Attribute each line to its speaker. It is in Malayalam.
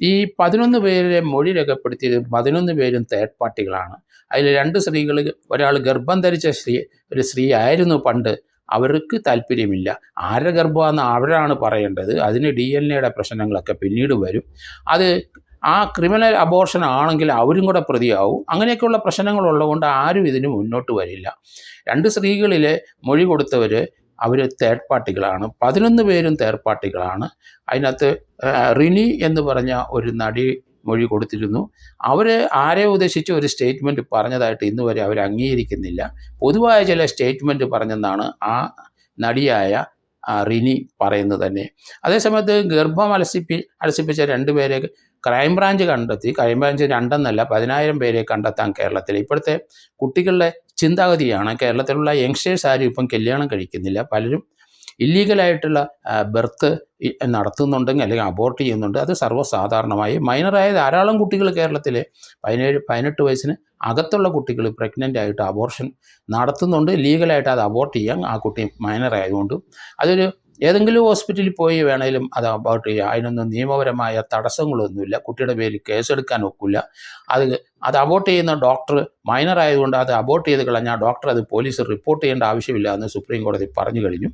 Speaker 1: ഈ 11 പേരെ മൊഴി രേഖപ്പെടുത്തിയത് 11 പേരും തേർഡ് പാർട്ടികളാണ്. അതിൽ 2 സ്ത്രീകൾ, ഒരാൾ ഗർഭം ധരിച്ച ഒരു സ്ത്രീ ആയിരുന്നു പണ്ട്. അവർക്ക് താല്പര്യമില്ല. ആരുടെ ഗർഭമാണെന്ന് അവരാണ് പറയേണ്ടത്. അതിന് DNA പ്രശ്നങ്ങളൊക്കെ പിന്നീട് വരും. അത് ആ ക്രിമിനൽ അബോർഷൻ ആണെങ്കിൽ അവരും കൂടെ പ്രതിയാവും. അങ്ങനെയൊക്കെയുള്ള പ്രശ്നങ്ങളുള്ളതുകൊണ്ട് ആരും ഇതിന് മുന്നോട്ട് വരില്ല. 2 സ്ത്രീകളിലെ മൊഴി കൊടുത്തവർ അവർ തേർഡ് പാർട്ടികളാണ്. 11 പേരും തേർഡ് പാർട്ടികളാണ്. അതിനകത്ത് റിനി എന്ന് പറഞ്ഞ ഒരു നടി മൊഴി കൊടുത്തിരുന്നു. അവർ ആരെ ഉദ്ദേശിച്ച് ഒരു സ്റ്റേറ്റ്മെൻറ്റ് പറഞ്ഞതായിട്ട് ഇന്ന് വരെ അവർ അംഗീകരിക്കുന്നില്ല. പൊതുവായ ചില സ്റ്റേറ്റ്മെൻറ്റ് പറഞ്ഞെന്നാണ് ആ നടിയായ റിനി പറയുന്നത് തന്നെ. അതേസമയത്ത് ഗർഭം അലസിപ്പിച്ച 2 പേരെ ക്രൈംബ്രാഞ്ച് കണ്ടെത്തി. ക്രൈംബ്രാഞ്ച് 2 എന്നല്ല 10,000 പേരെ കണ്ടെത്താൻ കേരളത്തിൽ. ഇപ്പോഴത്തെ കുട്ടികളുടെ ചിന്താഗതിയാണ്, കേരളത്തിലുള്ള യങ്സ്റ്റേഴ്സ് ആരും ഇപ്പം കല്യാണം കഴിക്കുന്നില്ല. പലരും ഇല്ലീഗലായിട്ടുള്ള ബർത്ത് നടത്തുന്നുണ്ടെങ്കിൽ അല്ലെങ്കിൽ അബോർട്ട് ചെയ്യുന്നുണ്ട്. അത് സർവ്വസാധാരണമായി. മൈനറായ ധാരാളം കുട്ടികൾ കേരളത്തിൽ 17-18 വയസ്സിന് അകത്തുള്ള കുട്ടികൾ പ്രഗ്നൻ്റ് ആയിട്ട് അബോർഷൻ നടത്തുന്നുണ്ട്. ലീഗലായിട്ട് അത് അബോർട്ട് ചെയ്യാൻ ആ കുട്ടി മൈനറായതുകൊണ്ട് അതൊരു ഏതെങ്കിലും ഹോസ്പിറ്റലിൽ പോയി വേണേലും അത് അബോർട്ട് ചെയ്യുക. അതിനൊന്നും നിയമപരമായ തടസ്സങ്ങളൊന്നുമില്ല. കുട്ടിയുടെ പേരിൽ കേസെടുക്കാൻ ഒക്കില്ല. അത് അബോർട്ട് ചെയ്യുന്ന ഡോക്ടർ മൈനറായതുകൊണ്ട് അത് അബോർട്ട് ചെയ്ത് കളഞ്ഞാൽ ഡോക്ടർ അത് പോലീസ് റിപ്പോർട്ട് ചെയ്യേണ്ട ആവശ്യമില്ല എന്ന് സുപ്രീം കോടതി പറഞ്ഞു കഴിഞ്ഞു.